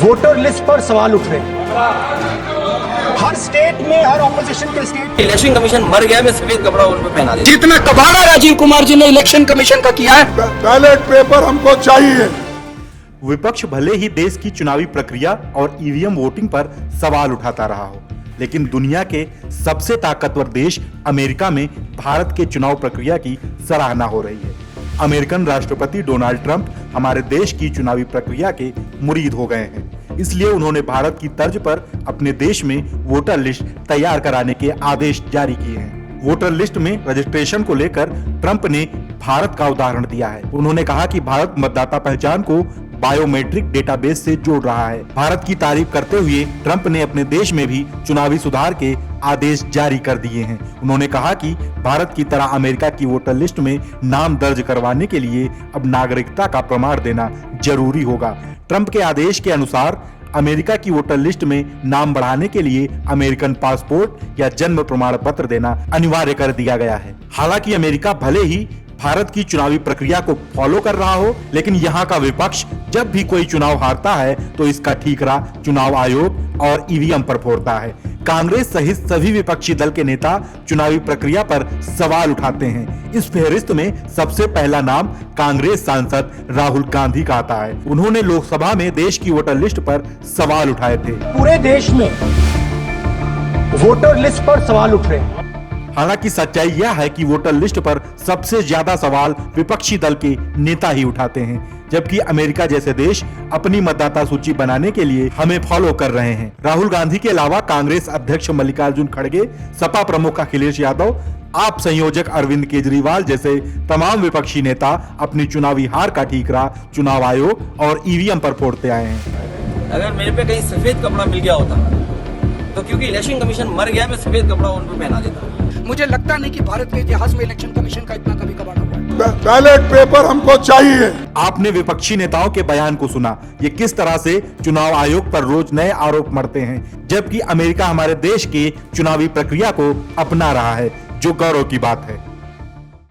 Voter list पर सवाल उठ रहे हैं। हर स्टेट में, हर ऑपोजिशन के स्टेट, इलेक्शन कमीशन मर गया, मैं सफेद कपड़ा उन पे पहना देता। जितना कबाड़ा राजीव कुमार जी ने इलेक्शन कमीशन का किया है, बैलेट पेपर हमको चाहिए। विपक्ष भले ही देश की चुनावी प्रक्रिया और ईवीएम वोटिंग पर सवाल उठाता रहा हो, लेकिन दुनिया के सबसे ताकतवर देश अमेरिका में भारत के चुनाव प्रक्रिया की सराहना हो रही है। अमेरिकन राष्ट्रपति डोनाल्ड ट्रंप हमारे देश की चुनावी प्रक्रिया के मुरीद हो गए हैं, इसलिए उन्होंने भारत की तर्ज पर अपने देश में वोटर लिस्ट तैयार कराने के आदेश जारी किए हैं। वोटर लिस्ट में रजिस्ट्रेशन को लेकर ट्रंप ने भारत का उदाहरण दिया है। उन्होंने कहा कि भारत मतदाता पहचान को बायोमेट्रिक डेटाबेस से जोड़ रहा है। भारत की तारीफ करते हुए ट्रंप ने अपने देश में भी चुनावी सुधार के आदेश जारी कर दिए हैं। उन्होंने कहा कि भारत की तरह अमेरिका की वोटर लिस्ट में नाम दर्ज करवाने के लिए अब नागरिकता का प्रमाण देना जरूरी होगा। ट्रंप के आदेश के अनुसार अमेरिका की वोटर लिस्ट में नाम बढ़ाने के लिए अमेरिकन पासपोर्ट या जन्म प्रमाण पत्र देना अनिवार्य कर दिया गया है। हालांकि अमेरिका भले ही भारत की चुनावी प्रक्रिया को फॉलो कर रहा हो, लेकिन यहाँ का विपक्ष जब भी कोई चुनाव हारता है तो इसका ठीकरा चुनाव आयोग और ईवीएम पर फोड़ता है। कांग्रेस सहित सभी विपक्षी दल के नेता चुनावी प्रक्रिया पर सवाल उठाते हैं। इस फहरिस्त में सबसे पहला नाम कांग्रेस सांसद राहुल गांधी का आता है। उन्होंने लोकसभा में देश की वोटर लिस्ट पर सवाल उठाए थे। पूरे देश में वोटर लिस्ट पर सवाल उठ रहे हैं। हालांकि सच्चाई यह है कि वोटर लिस्ट पर सबसे ज्यादा सवाल विपक्षी दल के नेता ही उठाते हैं, जबकि अमेरिका जैसे देश अपनी मतदाता सूची बनाने के लिए हमें फॉलो कर रहे हैं। राहुल गांधी के अलावा कांग्रेस अध्यक्ष मल्लिकार्जुन खड़गे, सपा प्रमुख अखिलेश यादव, आप संयोजक अरविंद केजरीवाल जैसे तमाम विपक्षी नेता अपनी चुनावी हार का ठीकरा चुनाव आयोग और ईवीएम पर फोड़ते आए हैं। अगर मेरे पे कहीं सफेद कपड़ा मिल गया होता तो क्योंकि इलेक्शन कमीशन मर गया, मैं सफेद कपड़ा उन पे पहना देता। मुझे लगता नहीं कि भारत के इतिहास में इलेक्शन कमीशन का इतना कभी कबाड़ा हुआ है। बैलेट पेपर हमको चाहिए। आपने विपक्षी नेताओं के बयान को सुना, ये किस तरह से चुनाव आयोग पर रोज नए आरोप मढ़ते हैं, जबकि अमेरिका हमारे देश के चुनावी प्रक्रिया को अपना रहा है, जो गौरव की बात है।